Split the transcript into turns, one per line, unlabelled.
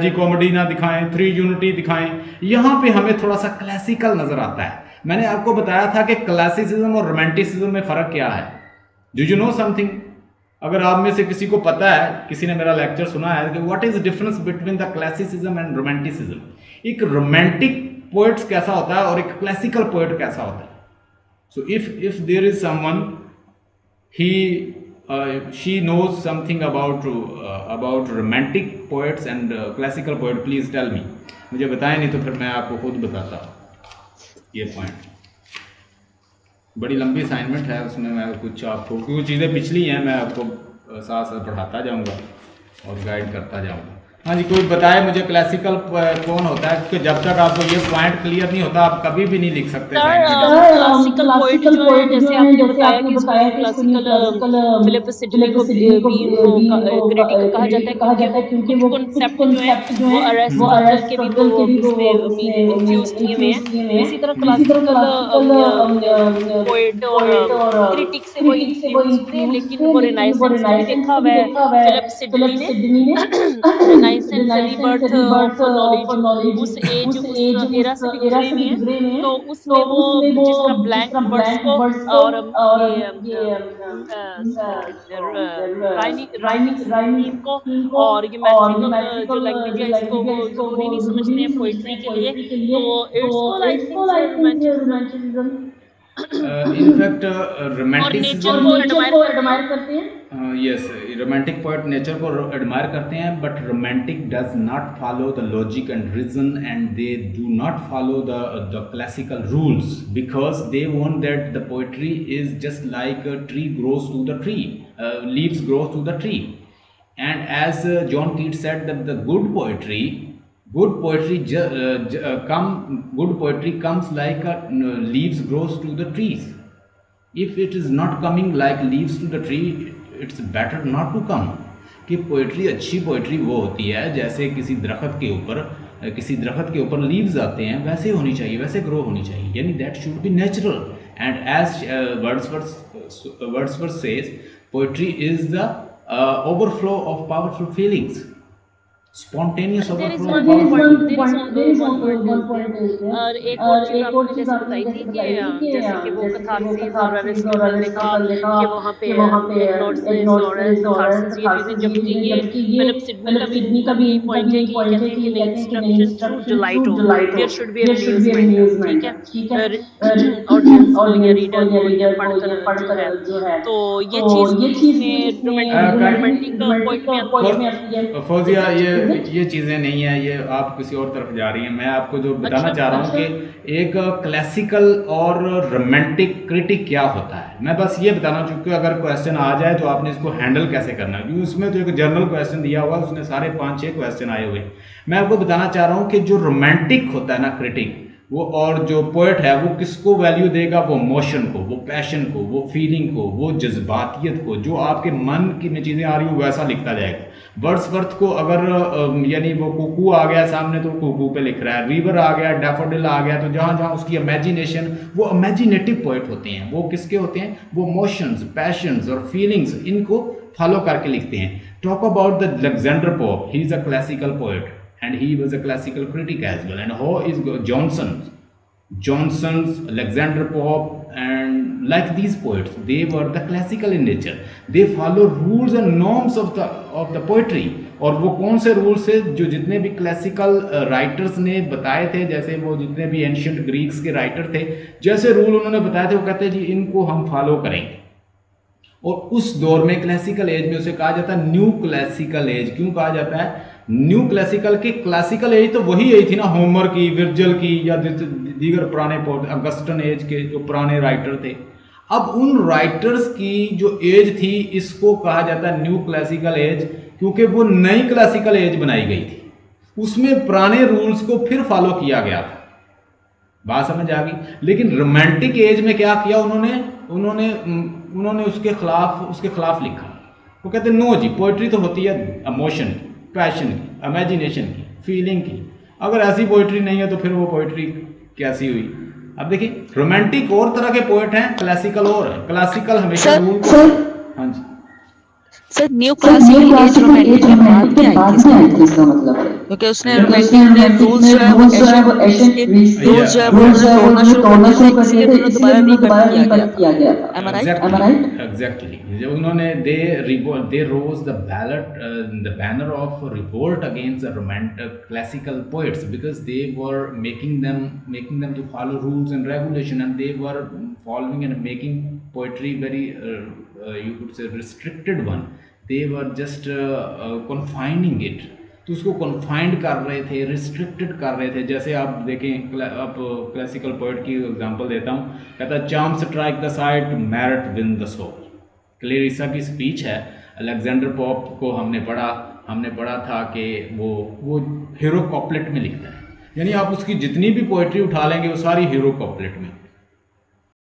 जी comedy ना दिखाएं, three unity दिखाएं। यहाँ पे हमें थोड़ा सा क्लासिकल नजर आता है। मैंने आपको बताया था कि क्लासिसिज्म और रोमांटिसिज्म में फर्क क्या है। Do you know something? अगर आप में से किसी को पता है, किसी ने मेरा लेक्चर सुना है कि what is difference between the classicism and romanticism, एक रोमांटिक पोएट्स कैसा होता है और एक क्लासिकल पोएट कैसा होता है। So if there is someone he she knows something about romantic poets and classical poet, please tell me। मुझे बताएं, नहीं तो फिर मैं आपको खुद बताता ये पॉइंट। बड़ी लंबी असाइनमेंट है, उसमें मैं कुछ आपको कुछ चीज़ें पिछली हैं मैं आपको साथ साथ पढ़ाता जाऊंगा और गाइड करता जाऊंगा। हाँ जी, कोई बताए मुझे क्लासिकल कौन होता है, क्योंकि जब तक आपको ये पॉइंट क्लियर नहीं होता आप कभी भी नहीं लिख सकते।
क्लासिकल पोएट जो है, जैसे आपने बताया कि इसको क्लासिकल फिलिप सिडनी को भी इनको क्रिटिक कहा जाता है, क्योंकि वो कुछ कॉन्सेप्ट जो है वो अरिस्टोटल के भी वो इसमें मीन इन्फ्यूज किए हुए हैं। इसी तरह क्लासिकल पोएट और क्रिटिक से वो इन्फ्लुएंस हुए, लेकिन वो रिनाइसेंस में भी देखा हुआ है फिलिप सिडनी ने। रिनाइसेंस रीबर्थ ऑफ नॉलेज उस एज उस एरा से भी गुजरे हुए हैं। तो उसमें वो जिस तरह ब्लैंक वर्ड्स को और ये राइमिंग स्कीम को और ये मैट्रिकल जो लैंग्वेज है इसको वो जरूरी नहीं समझते हैं पोइट्री के लिए। तो it's call I think romanticism
in fact
और
रोमांटिसिज्म
नेचर को एडमायर करते हैं।
यस, रोमांटिक पोएट नेचर को एडमायर करते हैं, but romantic does not follow the logic and reason and they do not follow the classical rules, because they want that the poetry is just like a tree grows to the tree, leaves grows to the tree, and as John Keats said that the good poetry comes like leaves grows to the trees. If it is not coming like leaves to the tree, it's better not to come। कि poetry, अच्छी poetry वो होती है जैसे किसी दरख्त के ऊपर लीव्स आते हैं, वैसे होनी चाहिए, वैसे ग्रो होनी चाहिए, यानी that should be natural. And as Wordsworth says, poetry is the overflow of powerful feelings, spontaneous overflow of
one point और एक और चीज आपने जैसे बताई थी कि जैसे कि वो कथारसिस और अरिस्टोटल ने कहा कि वहाँ पे एक्नोसिस और कथारसिस ये चीजें, जबकि ये फिलिप सिडनी का भी यही पॉइंट है कि ये कहते हैं कि नहीं, इंस्ट्रक्शन थ्रू डिलाइट हो, देयर शुड बी अम्यूजमेंट। ठीक है, ऑडियंस को या रीडर को या पढ़कर जो है, तो ये चीज इसमें रोमांटिक पोएट में आती है।
फौजिया, ये चीज़ें नहीं है, ये आप किसी और तरफ जा रही हैं। मैं आपको जो बताना चाह रहा हूँ कि एक क्लासिकल और रोमांटिक क्रिटिक क्या होता है, मैं बस ये बताना चाहूँ कि अगर क्वेश्चन आ जाए तो आपने इसको हैंडल कैसे करना है, क्योंकि उसमें तो एक जनरल क्वेश्चन दिया हुआ है, उसमें सारे 5-6 क्वेश्चन आए हुए। मैं आपको बताना चाह रहा हूँ कि जो रोमांटिक होता है ना क्रिटिक, वो और जो पोएट है वो किसको वैल्यू देगा, वो मोशन को, वो पैशन को, वो फीलिंग को, वो जज्बातियत को, जो आपके मन की में चीज़ें आ रही हो वैसा लिखता जाएगा। वर्ड्सवर्थ को अगर यानी वो कुकू आ गया सामने तो कुकू पे लिख रहा है, रिवर आ गया, डैफोडिल आ गया, तो जहाँ जहाँ उसकी इमेजिनेशन, वो इमेजिनेटिव पोएट होते हैं। वो किसके होते हैं? वो मोशंस, पैशंस और फीलिंग्स, इनको फॉलो करके लिखते हैं। Talk about the Alexander pope, he is a classical poet and he was a classical critic as well। and how is Johnson's, Alexander Pope, and like these poets, they were the classical in nature, they follow rules and norms of the poetry। और वो कौन से rules है जो जितने भी classical writers ने बताए थे, जैसे वो जितने भी एंशिएंट ग्रीक्स के राइटर थे, जैसे रूल उन्होंने बताए थे, वो कहते हैं जी इनको हम फॉलो करेंगे। और उस दौर में क्लासिकल एज में उसे कहा जाता है न्यू क्लासिकल एज। क्यों कहा जाता है न्यू क्लासिकल? की क्लासिकल एज तो वही एज थी ना, होमर की, विर्जिल की, या दीगर पुराने अगस्टन एज के जो पुराने राइटर थे। अब उन राइटर्स की जो एज थी, इसको कहा जाता है न्यू क्लासिकल एज, क्योंकि वो नई क्लासिकल एज बनाई गई थी, उसमें पुराने रूल्स को फिर फॉलो किया गया था। बात समझ आ गई? लेकिन रोमांटिक एज में क्या किया उन्होंने उसके खिलाफ लिखा। वो कहते नो जी, पोइट्री तो होती है इमोशन, पैशन की, इमेजिनेशन की, फीलिंग की। अगर ऐसी पोइट्री नहीं है तो फिर वो पोइट्री कैसी हुई? अब देखिए, रोमांटिक और तरह के पोएट हैं, क्लासिकल और है। क्लासिकल हमेशा रूल को, हाँ जी
sir, new classical age romantic के बाद क्या है इसका मतलब है? क्योंकि उसने
Yeah.
रोमांटिक में रूल्स जो है वो ऐसे रूल्स जो है वो उन्होंने तोड़ना शुरू कर दिए थे, इसीलिए फिर उन्हें दोबारा रीबर्थ किया गया था। Am I right?
Exactly. जब उन्होंने they rose the the banner of revolt against the romantic classical poets because they were making them to follow rules and regulation, and they were following and making poetry very you could say restricted one. They were just confining it, तो उसको confined कर रहे थे, restricted कर रहे थे। जैसे आप देखें, अब क्लासिकल पोइट की एग्जांपल देता हूँ, कहता है charm strike the sight to merit win the soul. Clarissa की स्पीच है, अलेक्जेंडर पोप को हमने पढ़ा था कि वो हीरो कॉपलेट में लिखता है, यानी आप उसकी जितनी भी पोइट्री उठा लेंगे वो सारी हीरो कॉपलेट में।